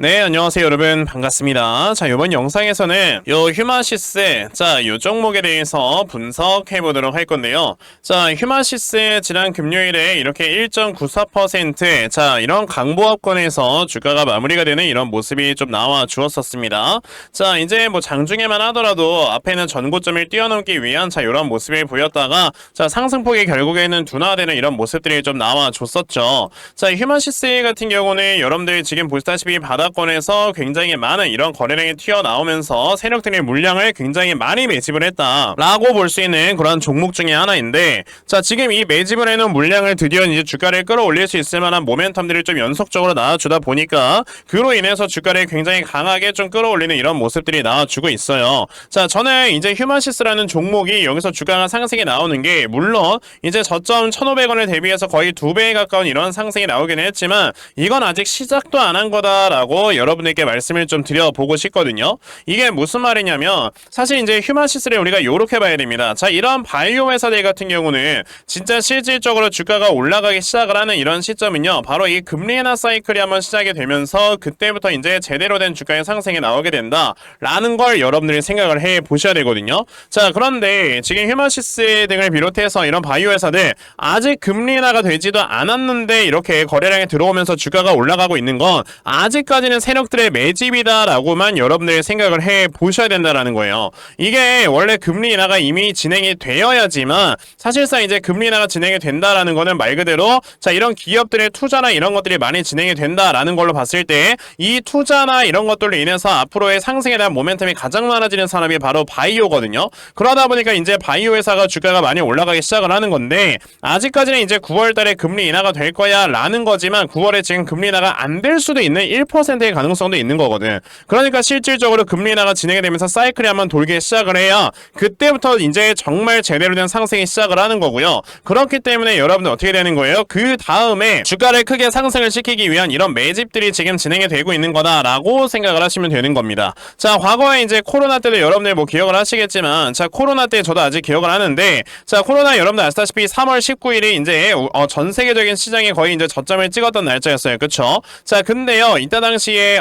네, 안녕하세요, 여러분. 반갑습니다. 자, 이번 영상에서는 휴마시스, 요 종목에 대해서 분석해 보도록 할 건데요. 자, 휴마시스 지난 금요일에 이렇게 1.94%, 이런 강보합권에서 주가가 마무리가 되는 이런 모습이 좀 나와 주었었습니다. 자, 이제 뭐 장중에만 하더라도 앞에는 전고점을 뛰어넘기 위한 이런 모습을 보였다가, 상승폭이 결국에는 둔화되는 이런 모습들이 좀 나와 줬었죠. 자, 휴마시스 같은 경우는 여러분들 지금 보시다시피 바닥권에서 굉장히 많은 이런 거래량이 튀어나오면서 세력들의 물량을 굉장히 많이 매집을 했다라고 볼 수 있는 그런 종목 중에 하나인데, 지금 이 매집을 해놓은 물량을 드디어 이제 주가를 끌어올릴 수 있을 만한 모멘텀들이 좀 연속적으로 나와주다 보니까 그로 인해서 주가를 굉장히 강하게 좀 끌어올리는 이런 모습들이 나와주고 있어요. 자, 저는 이제 휴마시스라는 종목이 여기서 주가가 상승이 나오는 게 물론 이제 저점 1,500원을 대비해서 거의 2배에 가까운 이런 상승이 나오긴 했지만 이건 아직 시작도 안 한 거다라고 여러분에게 말씀을 좀 드려보고 싶거든요. 이게 무슨 말이냐면 사실 이제 휴마시스를 우리가 요렇게 봐야 됩니다. 자, 이런 바이오 회사들 같은 경우는 진짜 실질적으로 주가가 올라가기 시작을 하는 이런 시점은요, 바로 이 금리 인하 사이클이 한번 시작이 되면서 그때부터 이제 제대로 된 주가의 상승이 나오게 된다라는 걸 여러분들이 생각을 해 보셔야 되거든요. 자, 그런데 지금 휴마시스 등을 비롯해서 이런 바이오 회사들 아직 금리 인하가 되지도 않았는데 이렇게 거래량이 들어오면서 주가가 올라가고 있는 건 아직까지는 세력들의 매집이다라고만 여러분들이 생각을 해 보셔야 된다라는 거예요. 이게 원래 금리 인하가 이미 진행이 되어야지만 사실상 이제 금리 인하가 진행이 된다라는 거는 말 그대로 이런 기업들의 투자나 이런 것들이 많이 진행이 된다라는 걸로 봤을 때 이 투자나 이런 것들로 인해서 앞으로의 상승에 대한 모멘텀이 가장 많아지는 산업이 바로 바이오거든요. 그러다 보니까 이제 바이오 회사가 주가가 많이 올라가기 시작을 하는 건데 아직까지는 이제 9월 달에 금리 인하가 될 거야 라는 거지만 9월에 지금 금리 인하가 안 될 수도 있는 1%의 가능성도 있는 거거든. 그러니까 실질적으로 금리 인하가 진행이 되면서 사이클이 한번 돌기 시작을 해야 그때부터 이제 정말 제대로 된 상승이 시작을 하는 거고요. 그렇기 때문에 여러분들 어떻게 되는 거예요? 그 다음에 주가를 크게 상승을 시키기 위한 이런 매집들이 지금 진행이 되고 있는 거다라고 생각을 하시면 되는 겁니다. 자, 과거에 이제 코로나 때도 여러분들 뭐 기억을 하시겠지만, 코로나 때 저도 아직 기억을 하는데, 코로나 여러분들 아시다시피 3월 19일이 이제 전 세계적인 시장에 거의 이제 저점을 찍었던 날짜였어요. 그쵸? 자, 근데요, 이때 당시에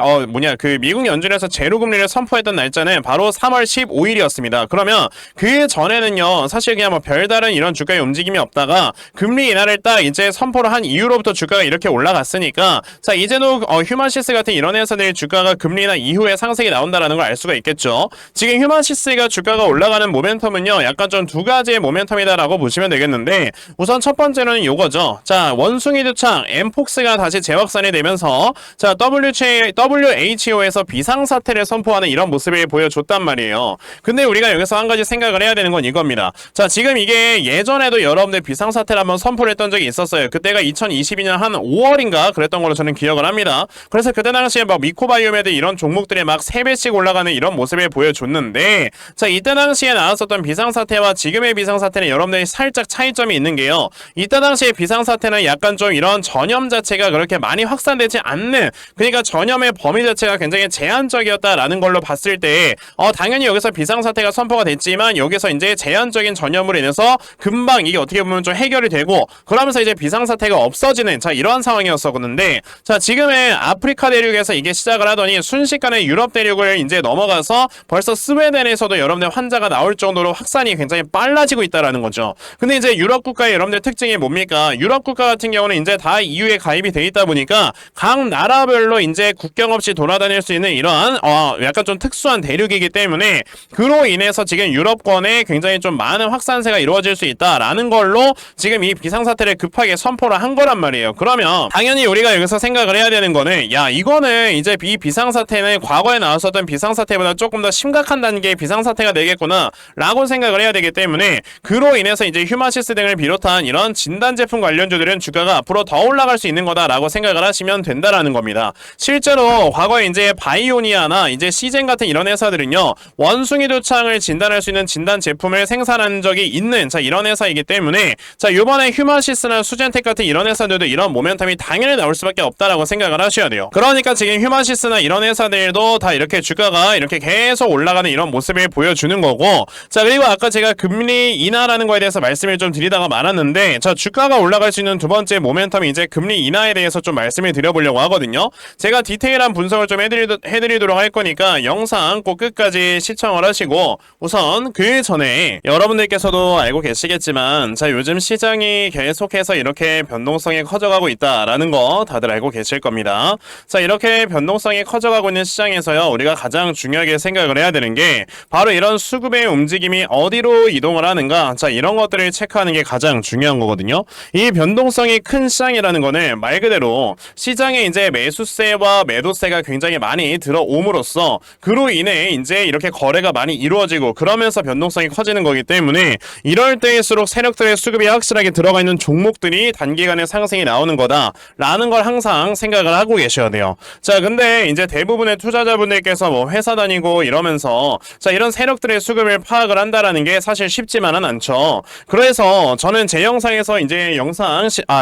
그 미국 연준에서 제로 금리를 선포했던 날짜는 바로 3월 15일이었습니다. 그러면 그 전에는요, 사실 그냥 뭐 별다른 이런 주가의 움직임이 없다가 금리 인하를 딱 이제 선포를 한 이후로부터 주가가 이렇게 올라갔으니까, 이제도 휴마시스 같은 이런 회사들의 주가가 금리 인하 이후에 상승이 나온다라는 걸 알 수가 있겠죠. 지금 휴마시스가 주가가 올라가는 모멘텀은요, 약간 좀 두 가지의 모멘텀이다라고 보시면 되겠는데, 우선 첫 번째로는 요거죠. 자, 원숭이 두창 엠폭스가 다시 재확산이 되면서 WHO에서 비상사태를 선포하는 이런 모습을 보여줬단 말이에요. 근데 우리가 여기서 한 가지 생각을 해야 되는 건 이겁니다. 자, 지금 이게 예전에도 여러분들 비상사태를 한번 선포를 했던 적이 있었어요. 그때가 2022년 한 5월인가 그랬던 걸로 저는 기억을 합니다. 그래서 그때 당시에 막 미코바이오메드 이런 종목들이 막 3배씩 올라가는 이런 모습을 보여줬는데, 자, 이때 당시에 나왔었던 비상사태와 지금의 비상사태는 여러분들이 살짝 차이점이 있는 게요. 이때 당시에 비상사태는 약간 좀 이런 전염 자체가 그렇게 많이 확산되지 않는, 그러니까 전염의 범위 자체가 굉장히 제한적이었다라는 걸로 봤을 때 당연히 여기서 비상사태가 선포가 됐지만 여기서 이제 제한적인 전염으로 인해서 금방 이게 어떻게 보면 좀 해결이 되고 그러면서 이제 비상사태가 없어지는 이러한 상황이었었는데, 지금의 아프리카 대륙에서 이게 시작을 하더니 순식간에 유럽 대륙을 이제 넘어가서 벌써 스웨덴에서도 여러분들 환자가 나올 정도로 확산이 굉장히 빨라지고 있다라는 거죠. 근데 이제 유럽 국가의 여러분들 특징이 뭡니까? 유럽 국가 같은 경우는 이제 다 EU에 가입이 돼 있다 보니까 각 나라별로 이제 국경 없이 돌아다닐 수 있는 이러한 약간 좀 특수한 대륙이기 때문에 그로 인해서 지금 유럽권에 굉장히 좀 많은 확산세가 이루어질 수 있다라는 걸로 지금 이 비상사태를 급하게 선포를 한 거란 말이에요. 그러면 당연히 우리가 여기서 생각을 해야 되는 거는, 야, 이거는 이제 이 비상사태는 과거에 나왔었던 비상사태보다 조금 더 심각한 단계의 비상사태가 되겠구나 라고 생각을 해야 되기 때문에 그로 인해서 이제 휴마시스 등을 비롯한 이런 진단 제품 관련주들은 주가가 앞으로 더 올라갈 수 있는 거다라고 생각을 하시면 된다라는 겁니다. 실제로 과거에 이제 바이오니아나 이제 시젠 같은 이런 회사들은요, 원숭이 두창을 진단할 수 있는 진단 제품을 생산한 적이 있는 이런 회사이기 때문에 요번에 휴마시스나 수젠텍 같은 이런 회사들도 이런 모멘텀이 당연히 나올 수밖에 없다라고 생각을 하셔야 돼요. 그러니까 지금 휴마시스나 이런 회사들도 다 이렇게 주가가 이렇게 계속 올라가는 이런 모습을 보여주는 거고, 그리고 아까 제가 금리 인하라는 거에 대해서 말씀을 좀 드리다가 말았는데, 주가가 올라갈 수 있는 두 번째 모멘텀이 이제 금리 인하에 대해서 좀 말씀을 드려보려고 하거든요. 제가 디테일한 분석을 좀 해드리도록 할 거니까 영상 꼭 끝까지 시청을 하시고, 우선 그 전에 여러분들께서도 알고 계시겠지만 자, 요즘 시장이 계속해서 이렇게 변동성이 커져가고 있다라는 거 다들 알고 계실 겁니다. 자, 이렇게 변동성이 커져가고 있는 시장에서요, 우리가 가장 중요하게 생각을 해야 되는 게 바로 이런 수급의 움직임이 어디로 이동을 하는가, 자, 이런 것들을 체크하는 게 가장 중요한 거거든요. 이 변동성이 큰 시장이라는 거는 말 그대로 시장에 이제 매수세와 매도세가 굉장히 많이 들어옴으로써 그로 인해 이제 이렇게 거래가 많이 이루어지고 그러면서 변동성이 커지는 거기 때문에 이럴 때일수록 세력들의 수급이 확실하게 들어가 있는 종목들이 단기간에 상승이 나오는 거다라는 걸 항상 생각을 하고 계셔야 돼요. 자, 근데 이제 대부분의 투자자분들께서 뭐 회사 다니고 이러면서 자, 이런 세력들의 수급을 파악을 한다라는 게 사실 쉽지만은 않죠. 그래서 저는 제 영상에서 이제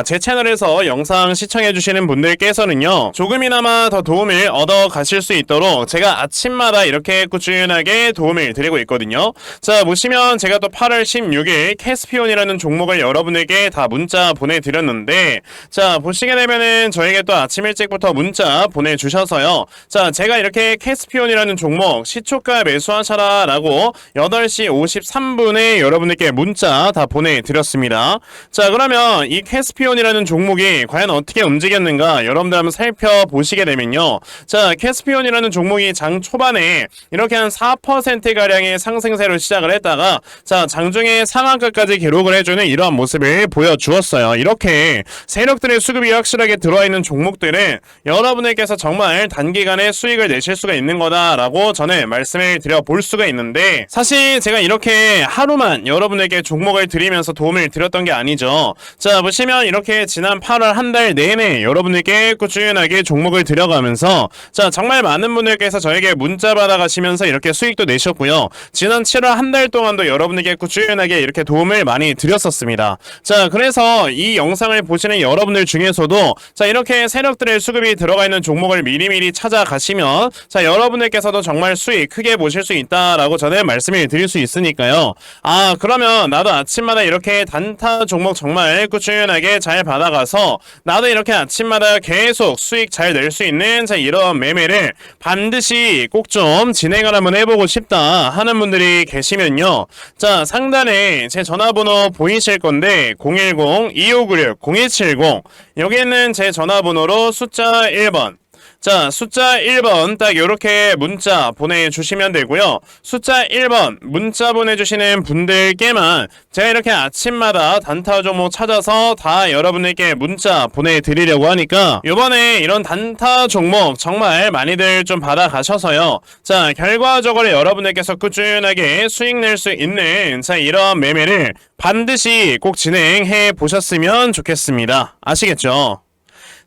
제 채널에서 영상 시청해 주시는 분들께서는요, 조금이나마 더 도움을 얻어 가실 수 있도록 제가 아침마다 이렇게 꾸준하게 도움을 드리고 있거든요. 자, 보시면 제가 또 8월 16일 캐스피온이라는 종목을 여러분에게 다 문자 보내드렸는데, 자, 보시게 되면은 저에게 또 아침 일찍부터 문자 보내주셔서요, 자, 제가 이렇게 캐스피온이라는 종목 시초가 매수하셔라 라고 8시 53분에 여러분들께 문자 다 보내드렸습니다. 자, 그러면 이 캐스피온이라는 종목이 과연 어떻게 움직였는가 여러분들 한번 살펴보시게 되면요, 자, 캐스피온이라는 종목이 장 초반에 이렇게 한 4%가량의 상승세로 시작을 했다가 자, 장중에 상한가까지 기록을 해주는 이러한 모습을 보여주었어요. 이렇게 세력들의 수급이 확실하게 들어와 있는 종목들은 여러분들께서 정말 단기간에 수익을 내실 수가 있는 거다라고 저는 말씀을 드려볼 수가 있는데, 사실 제가 이렇게 하루만 여러분에게 종목을 드리면서 도움을 드렸던 게 아니죠. 자, 보시면 이렇게 지난 8월 한 달 내내 여러분들께 꾸준하게 종목을 드려가면서 자, 정말 많은 분들께서 저에게 문자 받아가시면서 이렇게 수익도 내셨고요. 지난 7월 한 달 동안도 여러분에게 꾸준하게 이렇게 도움을 많이 드렸었습니다. 자, 그래서 이 영상을 보시는 여러분들 중에서도 자, 이렇게 세력들의 수급이 들어가 있는 종목을 미리미리 찾아가시면 자, 여러분들께서도 정말 수익 크게 보실 수 있다라고 저는 말씀을 드릴 수 있으니까요. 아, 그러면 나도 아침마다 이렇게 단타 종목 정말 꾸준하게 잘 받아가서 나도 이렇게 아침마다 계속 수익 잘 낼 수 있는 자, 이런 매매를 반드시 꼭 좀 진행을 한번 해보고 싶다 하는 분들이 계시면요, 자, 상단에 제 전화번호 보이실 건데 010-2596-0170 여기에는 제 전화번호로 숫자 1번, 자, 숫자 1번 딱 요렇게 문자 보내주시면 되고요. 숫자 1번 문자 보내주시는 분들께만 제가 이렇게 아침마다 단타 종목 찾아서 다 여러분들께 문자 보내드리려고 하니까 요번에 이런 단타 종목 정말 많이들 좀 받아가셔서요, 자, 결과적으로 여러분들께서 꾸준하게 수익 낼 수 있는 자, 이런 매매를 반드시 꼭 진행해 보셨으면 좋겠습니다. 아시겠죠?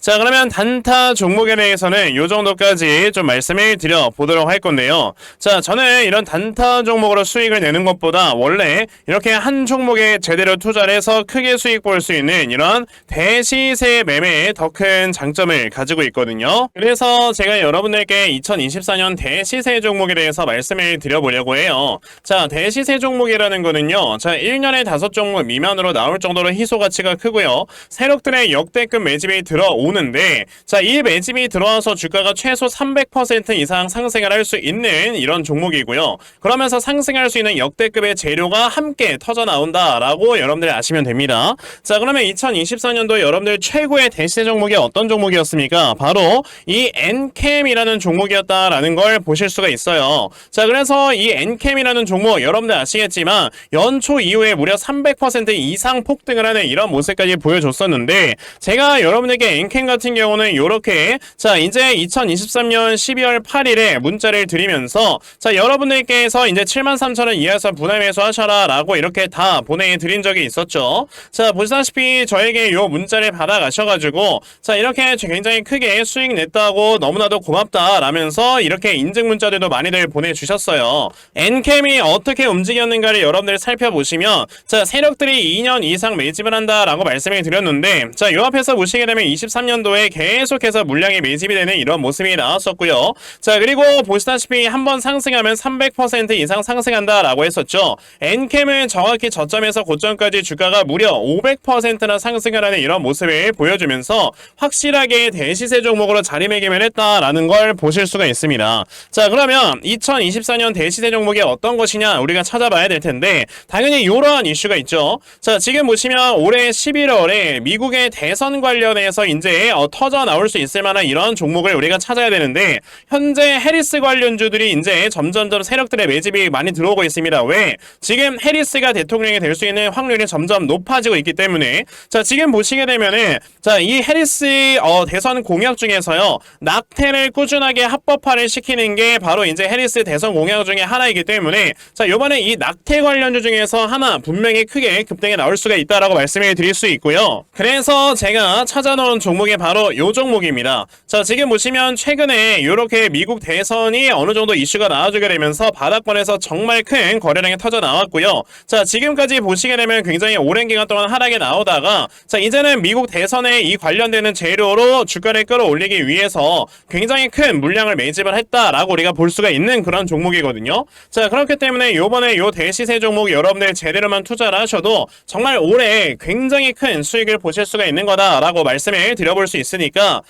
자, 그러면 단타 종목에 대해서는 요 정도까지 좀 말씀을 드려보도록 할 건데요. 자, 저는 이런 단타 종목으로 수익을 내는 것보다 원래 이렇게 한 종목에 제대로 투자를 해서 크게 수익 볼 수 있는 이런 대시세 매매에 더 큰 장점을 가지고 있거든요. 그래서 제가 여러분들께 2024년 대시세 종목에 대해서 말씀을 드려보려고 해요. 자, 대시세 종목이라는 거는요, 자, 1년에 5종목 미만으로 나올 정도로 희소 가치가 크고요, 세력들의 역대급 매집이 오는데 자, 이 매집이 들어와서 주가가 최소 300% 이상 상승을 할 수 있는 이런 종목이고요. 그러면서 상승할 수 있는 역대급의 재료가 함께 터져 나온다라고 여러분들이 아시면 됩니다. 자, 그러면 2024년도 여러분들 최고의 대시세 종목이 어떤 종목이었습니까? 바로 이 엔캠이라는 종목이었다라는 걸 보실 수가 있어요. 자, 그래서 이 엔캠이라는 종목 여러분들 아시겠지만 연초 이후에 무려 300% 이상 폭등을 하는 이런 모습까지 보여줬었는데, 제가 여러분에게 엔캠 같은 경우는 요렇게 자, 이제 2023년 12월 8일에 문자를 드리면서 자, 여러분들께서 이제 73,000원 이하에서 분할 매수하셔라 라고 이렇게 다 보내드린 적이 있었죠. 자, 보시다시피 저에게 요 문자를 받아가셔가지고 자, 이렇게 굉장히 크게 수익 냈다고 너무나도 고맙다 라면서 이렇게 인증 문자들도 많이들 보내주셨어요. 엔캠이 어떻게 움직였는가를 여러분들 살펴보시면 자, 세력들이 2년 이상 매집을 한다 라고 말씀을 드렸는데, 자, 요 앞에서 보시게 되면 23년 2023년도에 계속해서 물량이 매집이 되는 이런 모습이 나왔었고요. 자, 그리고 보시다시피 한번 상승하면 300% 이상 상승한다라고 했었죠. 엔캠은 정확히 저점에서 고점까지 주가가 무려 500%나 상승을 하는 이런 모습을 보여주면서 확실하게 대시세 종목으로 자리매김을 했다라는 걸 보실 수가 있습니다. 자, 그러면 2024년 대시세 종목이 어떤 것이냐 우리가 찾아봐야 될 텐데 당연히 이러한 이슈가 있죠. 자, 지금 보시면 올해 11월에 미국의 대선 관련해서 이제 터져 나올 수 있을 만한 이런 종목을 우리가 찾아야 되는데 현재 해리스 관련주들이 이제 점점점 세력들의 매집이 많이 들어오고 있습니다. 왜? 지금 해리스가 대통령이 될 수 있는 확률이 점점 높아지고 있기 때문에 자, 지금 보시게 되면은 자, 이 해리스 대선 공약 중에서요. 낙태를 꾸준하게 합법화를 시키는 게 바로 이제 해리스 대선 공약 중에 하나이기 때문에 자, 요번에 이 낙태 관련주 중에서 하나 분명히 크게 급등에 나올 수가 있다라고 말씀을 드릴 수 있고요. 그래서 제가 찾아놓은 종목이 바로 요 종목입니다. 자, 지금 보시면 최근에 요렇게 미국 대선이 어느 정도 이슈가 나와주게 되면서 바닥권에서 정말 큰 거래량이 터져 나왔고요. 자, 지금까지 보시게 되면 굉장히 오랜 기간 동안 하락에 나오다가 자, 이제는 미국 대선에 이 관련되는 재료로 주가를 끌어올리기 위해서 굉장히 큰 물량을 매집을 했다라고 우리가 볼 수가 있는 그런 종목이거든요. 자, 그렇기 때문에 요번에 요 대시세 종목 여러분들 제대로만 투자를 하셔도 정말 올해 굉장히 큰 수익을 보실 수가 있는 거다라고 말씀을 드려볼 수 있으니까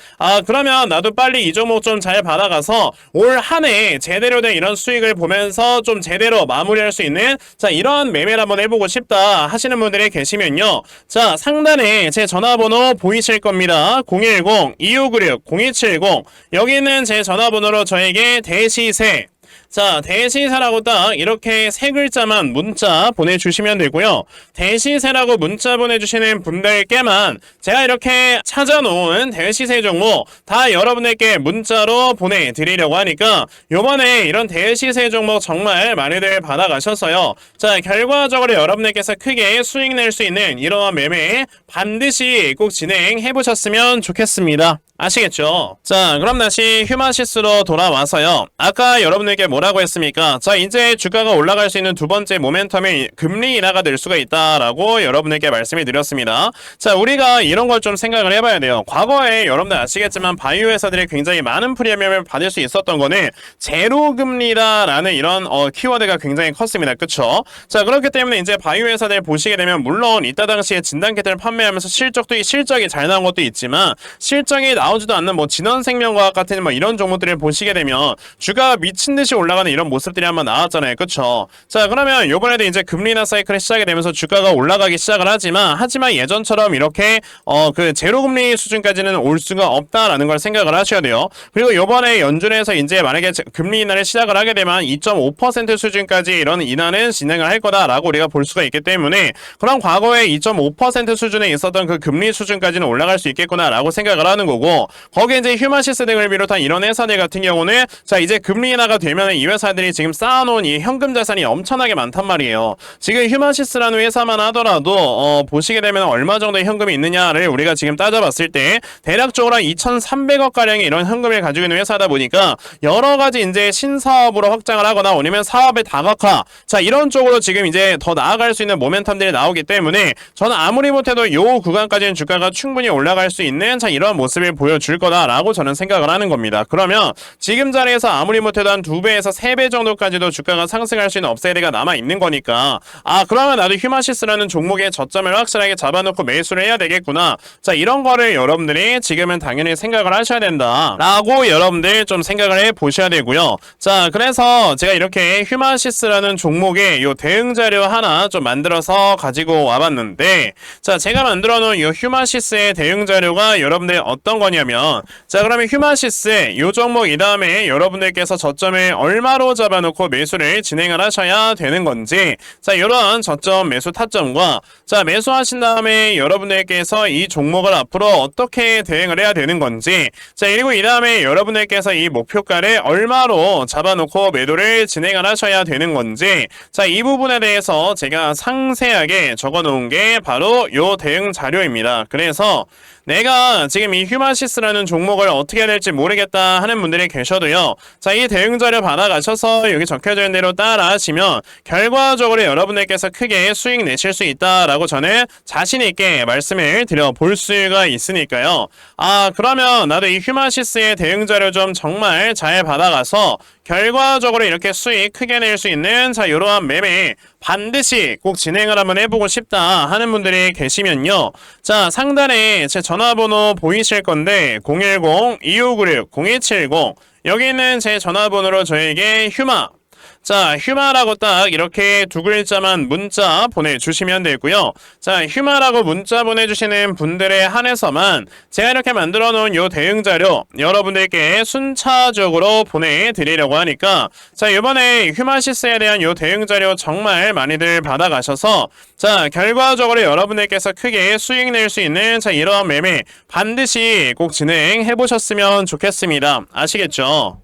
그러면 나도 빨리 이 종목 좀 잘 받아가서 올 한 해 제대로 된 이런 수익을 보면서 좀 제대로 마무리할 수 있는 자, 이런 매매를 한번 해보고 싶다 하시는 분들이 계시면요. 자, 상단에 제 전화번호 보이실 겁니다. 010-2596-0270 여기 있는 제 전화번호로 저에게 대시세 자, 대시세라고 딱 이렇게 세 글자만 문자 보내주시면 되고요. 대시세라고 문자 보내주시는 분들께만 제가 이렇게 찾아놓은 대시세 종목 다 여러분들께 문자로 보내드리려고 하니까 요번에 이런 대시세 종목 정말 많이들 받아가셨어요. 자, 결과적으로 여러분들께서 크게 수익 낼 수 있는 이러한 매매 반드시 꼭 진행해보셨으면 좋겠습니다. 아시겠죠? 자, 그럼 다시 휴마시스로 돌아와서요. 아까 여러분들께 뭐라고 했습니까? 자, 이제 주가가 올라갈 수 있는 두 번째 모멘텀이 금리 인하가 될 수가 있다라고 여러분들께 말씀을 드렸습니다. 자, 우리가 이런 걸 좀 생각을 해봐야 돼요. 과거에 여러분들 아시겠지만 바이오 회사들이 굉장히 많은 프리미엄을 받을 수 있었던 거는 제로금리다라는 이런 키워드가 굉장히 컸습니다. 그쵸? 자, 그렇기 때문에 이제 바이오 회사들 보시게 되면 물론 이따 당시에 진단키트를 판매하면서 실적이 잘 나온 것도 있지만 실적이 나오지도 않는 뭐 진원생명과학 같은 뭐 이런 종목들을 보시게 되면 주가 미친 듯이 올라가는 이런 모습들이 한번 나왔잖아요. 그쵸? 자, 그러면 요번에도 이제 금리 인하 사이클이 시작이 되면서 주가가 올라가기 시작을 하지만 예전처럼 이렇게 그 제로금리 수준까지는 올 수가 없다라는 걸 생각을 하셔야 돼요. 그리고 요번에 연준에서 이제 만약에 금리 인하를 시작을 하게 되면 2.5% 수준까지 이런 인하는 진행을 할 거다라고 우리가 볼 수가 있기 때문에 그럼 과거에 2.5% 수준에 있었던 그 금리 수준까지는 올라갈 수 있겠구나라고 생각을 하는 거고 거기에 이제 휴마시스 등을 비롯한 이런 회사들 같은 경우는 자, 이제 금리 인하가 되면 이 회사들이 지금 쌓아놓은 이 현금 자산이 엄청나게 많단 말이에요. 지금 휴마시스라는 회사만 하더라도 보시게 되면 얼마 정도의 현금이 있느냐를 우리가 지금 따져봤을 때 대략적으로 2,300억 가량의 이런 현금을 가지고 있는 회사다 보니까 여러 가지 이제 신사업으로 확장을 하거나 아니면 사업의 다각화 자, 이런 쪽으로 지금 이제 더 나아갈 수 있는 모멘텀들이 나오기 때문에 저는 아무리 못해도 요 구간까지는 주가가 충분히 올라갈 수 있는 자, 이런 모습을 보여줄 거다라고 저는 생각을 하는 겁니다. 그러면 지금 자리에서 아무리 못해도 한 2배에서 3배 정도까지도 주가가 상승할 수 있는 업사이드가 남아 있는 거니까 그러면 나도 휴마시스라는 종목의 저점을 확실하게 잡아놓고 매수를 해야 되겠구나. 자, 이런 거를 여러분들이 지금은 당연히 생각을 하셔야 된다 라고 여러분들 좀 생각을 해 보셔야 되고요. 자, 그래서 제가 이렇게 휴마시스라는 종목의 요 대응 자료 하나 좀 만들어서 가지고 와봤는데 자, 제가 만들어 놓은 요 휴마시스의 대응 자료가 여러분들 어떤 거냐면 자, 그러면 휴마시스 요 종목 이 다음에 여러분들께서 저점을 얼마로 잡아놓고 매수를 진행을 하셔야 되는 건지 자, 이런 저점 매수 타점과 자, 매수하신 다음에 여러분들께서 이 종목을 앞으로 어떻게 대응을 해야 되는 건지 자, 그리고 이 다음에 여러분들께서 이 목표가를 얼마로 잡아놓고 매도를 진행을 하셔야 되는 건지 자, 이 부분에 대해서 제가 상세하게 적어 놓은 게 바로 요 대응 자료입니다. 그래서 내가 지금 이 휴마시스라는 종목을 어떻게 해야 될지 모르겠다 하는 분들이 계셔도요. 자, 이 대응 자료 받아가셔서 여기 적혀져 있는 대로 따라 하시면 결과적으로 여러분들께서 크게 수익 내실 수 있다라고 저는 자신 있게 말씀을 드려볼 수가 있으니까요. 아, 그러면 나도 이 휴마시스의 대응 자료 좀 정말 잘 받아가서 결과적으로 이렇게 수익 크게 낼 수 있는 자 이러한 매매 반드시 꼭 진행을 한번 해보고 싶다 하는 분들이 계시면요. 자, 상단에 제 전화번호 보이실 건데 010-2596-0170 여기 있는 제 전화번호로 저에게 자, 휴마라고 딱 이렇게 두 글자만 문자 보내주시면 되고요. 자, 휴마라고 문자 보내주시는 분들에 한해서만 제가 이렇게 만들어 놓은 요 대응 자료 여러분들께 순차적으로 보내드리려고 하니까 자, 이번에 휴마시스에 대한 요 대응 자료 정말 많이들 받아가셔서 자, 결과적으로 여러분들께서 크게 수익 낼 수 있는 자, 이러한 매매 반드시 꼭 진행해 보셨으면 좋겠습니다. 아시겠죠?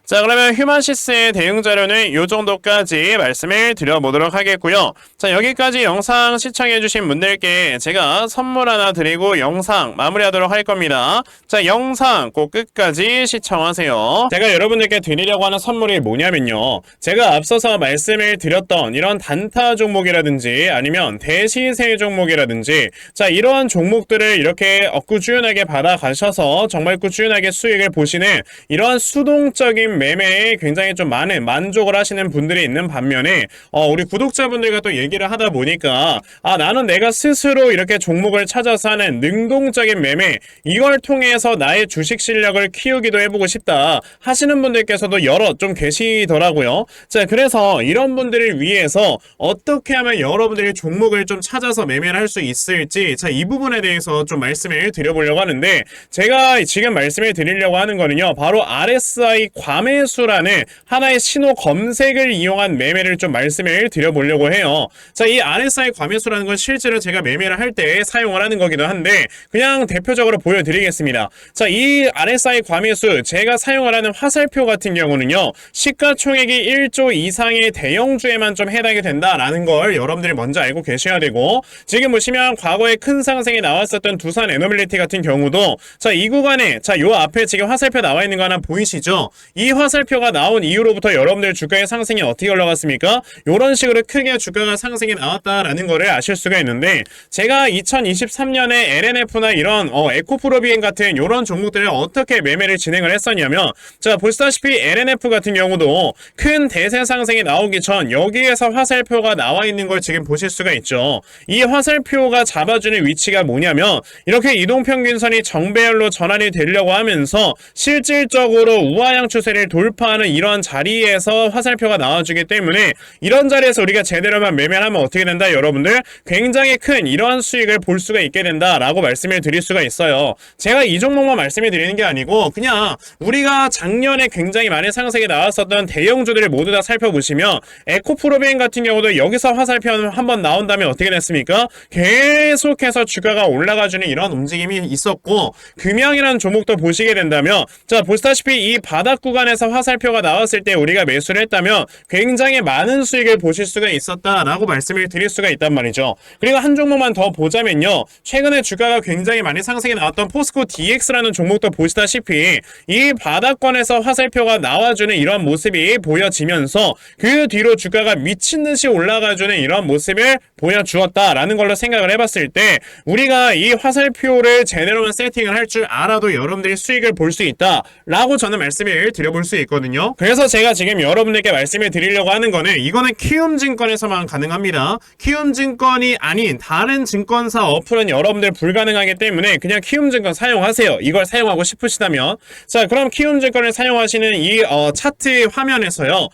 자, 그러면 휴마시스의 대응 자료는 이 정도까지 말씀을 드려보도록 하겠고요. 자, 여기까지 영상 시청해주신 분들께 제가 선물 하나 드리고 영상 마무리하도록 할 겁니다. 자, 영상 꼭 끝까지 시청하세요. 제가 여러분들께 드리려고 하는 선물이 뭐냐면요. 제가 앞서서 말씀을 드렸던 이런 단타 종목이라든지 아니면 대시세 종목이라든지 자, 이러한 종목들을 이렇게 꾸준하게 받아가셔서 정말 꾸준하게 수익을 보시는 이러한 수동적인 매매에 굉장히 좀 많은 만족을 하시는 분들이 있는 반면에 우리 구독자분들과 또 얘기를 하다 보니까 나는 내가 스스로 이렇게 종목을 찾아서 하는 능동적인 매매 이걸 통해서 나의 주식 실력을 키우기도 해보고 싶다 하시는 분들께서도 여러 좀 계시더라고요. 자, 그래서 이런 분들을 위해서 어떻게 하면 여러분들이 종목을 좀 찾아서 매매를 할 수 있을지 자, 이 부분에 대해서 좀 말씀을 드려보려고 하는데 제가 지금 말씀을 드리려고 하는 거는요. 바로 RSI 과매수라는 하나의 신호 검색을 이용한 매매를 좀 말씀을 드려보려고 해요. 자, 이 RSI 과매수라는 건 실제로 제가 매매를 할 때 사용을 하는 거기도 한데 그냥 대표적으로 보여드리겠습니다. 자, 이 RSI 과매수 제가 사용을 하는 화살표 같은 경우는요. 시가총액이 1조 이상의 대형주에만 좀 해당이 된다라는 걸 여러분들이 먼저 알고 계셔야 되고 지금 보시면 과거에 큰 상승이 나왔었던 두산 에너빌리티 같은 경우도 자, 이 구간에 자, 요 앞에 지금 화살표 나와 있는 거 하나 보이시죠? 이 화살표가 나온 이후로부터 여러분들 주가의 상승이 어떻게 올라갔습니까? 이런 식으로 크게 주가가 상승이 나왔다라는 거를 아실 수가 있는데 제가 2023년에 LNF나 이런 에코프로비엔 같은 이런 종목들을 어떻게 매매를 진행을 했었냐면 자, 보시다시피 LNF 같은 경우도 큰 대세 상승이 나오기 전 여기에서 화살표가 나와 있는 걸 지금 보실 수가 있죠. 이 화살표가 잡아주는 위치가 뭐냐면 이렇게 이동평균선이 정배열로 전환이 되려고 하면서 실질적으로 우하향 추세를 돌파하는 이런 자리에서 화살표가 나와주기 때문에 이런 자리에서 우리가 제대로만 매매를 하면 어떻게 된다? 여러분들 굉장히 큰 이러한 수익을 볼 수가 있게 된다라고 말씀을 드릴 수가 있어요. 제가 이 종목만 말씀을 드리는 게 아니고 그냥 우리가 작년에 굉장히 많은 상승이 나왔었던 대형주들을 모두 다 살펴보시면 에코프로비엔 같은 경우도 여기서 화살표 한번 나온다면 어떻게 됐습니까? 계속해서 주가가 올라가주는 이런 움직임이 있었고 금양이라는 종목도 보시게 된다면 자, 보시다시피 이 바닥 구간에서 화살표가 나왔을 때 우리가 매수를 했다면 굉장히 많은 수익을 보실 수가 있었다라고 말씀을 드릴 수가 있단 말이죠. 그리고 한 종목만 더 보자면요. 최근에 주가가 굉장히 많이 상승이 나왔던 포스코 DX라는 종목도 보시다시피 이 바닥권에서 화살표가 나와주는 이런 모습이 보여지면서 그 뒤로 주가가 미친듯이 올라가주는 이런 모습을 보여주었다라는 걸로 생각을 해봤을 때 우리가 이 화살표를 제대로만 세팅을 할 줄 알아도 여러분들이 수익을 볼 수 있다라고 저는 말씀을 드려볼 수 있거든요. 그래서 제가 지금 여러분들께 말씀을 드리려고 하는 거는 이거는 키움증권에서만 가능합니다. 키움증권이 아닌 다른 증권사 어플은 여러분들 불가능하기 때문에 그냥 키움증권 사용하세요. 이걸 사용하고 싶으시다면 자, 그럼 키움증권을 사용하시는 이 차트 화면에서요.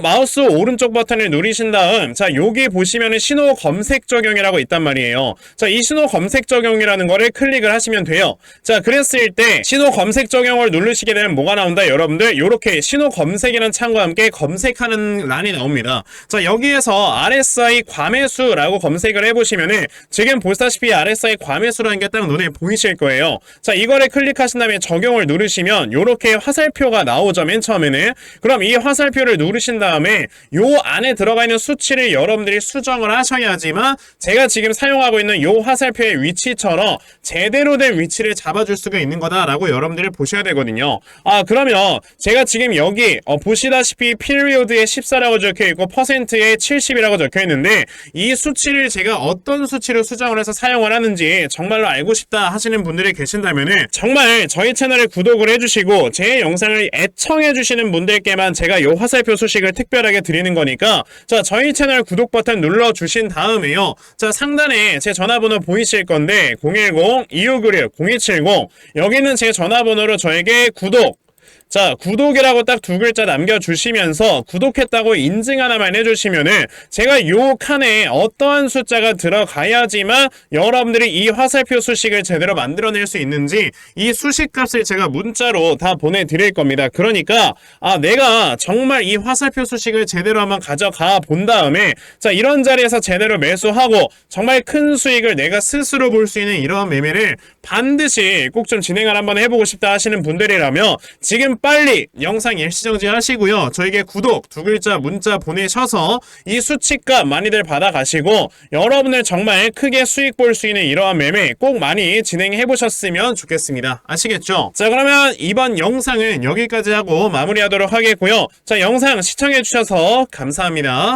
마우스 오른쪽 버튼을 누르신 다음 자, 여기 보시면은 신호 검색 적용이라고 있단 말이에요. 자, 이 신호 검색 적용이라는 거를 클릭을 하시면 돼요. 자, 그랬을 때 신호 검색 적용을 누르시게 되면 뭐가 나온다? 여러분들 여러분들 이렇게 신호 검색이라는 창과 함께 검색하는 란이 나옵니다. 자, 여기에서 RSI 과매수라고 검색을 해보시면은 지금 보시다시피 RSI 과매수라는 게 딱 눈에 보이실 거예요. 자, 이거를 클릭하신 다음에 적용을 누르시면 이렇게 화살표가 나오죠. 맨 처음에는. 그럼 이 화살표를 누르신 다음에 요 안에 들어가 있는 수치를 여러분들이 수정을 하셔야지만 제가 지금 사용하고 있는 요 화살표의 위치처럼 제대로 된 위치를 잡아줄 수가 있는 거다라고 여러분들이 보셔야 되거든요. 그러면 제가 지금 여기 보시다시피 period에 14라고 적혀있고 퍼센트에 70이라고 적혀있는데 이 수치를 제가 어떤 수치로 수정을 해서 사용을 하는지 정말로 알고 싶다 하시는 분들이 계신다면은 정말 저희 채널을 구독을 해주시고 제 영상을 애청해주시는 분들께만 제가 요 화살표 소식을 특별하게 드리는 거니까 자, 저희 채널 구독 버튼 눌러주신 다음에요. 자, 상단에 제 전화번호 보이실 건데 010-2596-0270 여기는 제 전화번호로 저에게 구독 자, 구독이라고 딱 두 글자 남겨주시면서 구독했다고 인증 하나만 해주시면은 제가 요 칸에 어떠한 숫자가 들어가야지만 여러분들이 이 화살표 수식을 제대로 만들어낼 수 있는지 이 수식값을 제가 문자로 다 보내드릴 겁니다. 그러니까 내가 정말 이 화살표 수식을 제대로 한번 가져가 본 다음에 자, 이런 자리에서 제대로 매수하고 정말 큰 수익을 내가 스스로 볼 수 있는 이러한 매매를 반드시 꼭 좀 진행을 한번 해보고 싶다 하시는 분들이라면 지금 빨리 영상 일시정지 하시고요. 저에게 구독 두 글자 문자 보내셔서 이 수치값 많이들 받아가시고 여러분들 정말 크게 수익 볼 수 있는 이러한 매매 꼭 많이 진행해 보셨으면 좋겠습니다. 아시겠죠? 자, 그러면 이번 영상은 여기까지 하고 마무리하도록 하겠고요. 자, 영상 시청해 주셔서 감사합니다.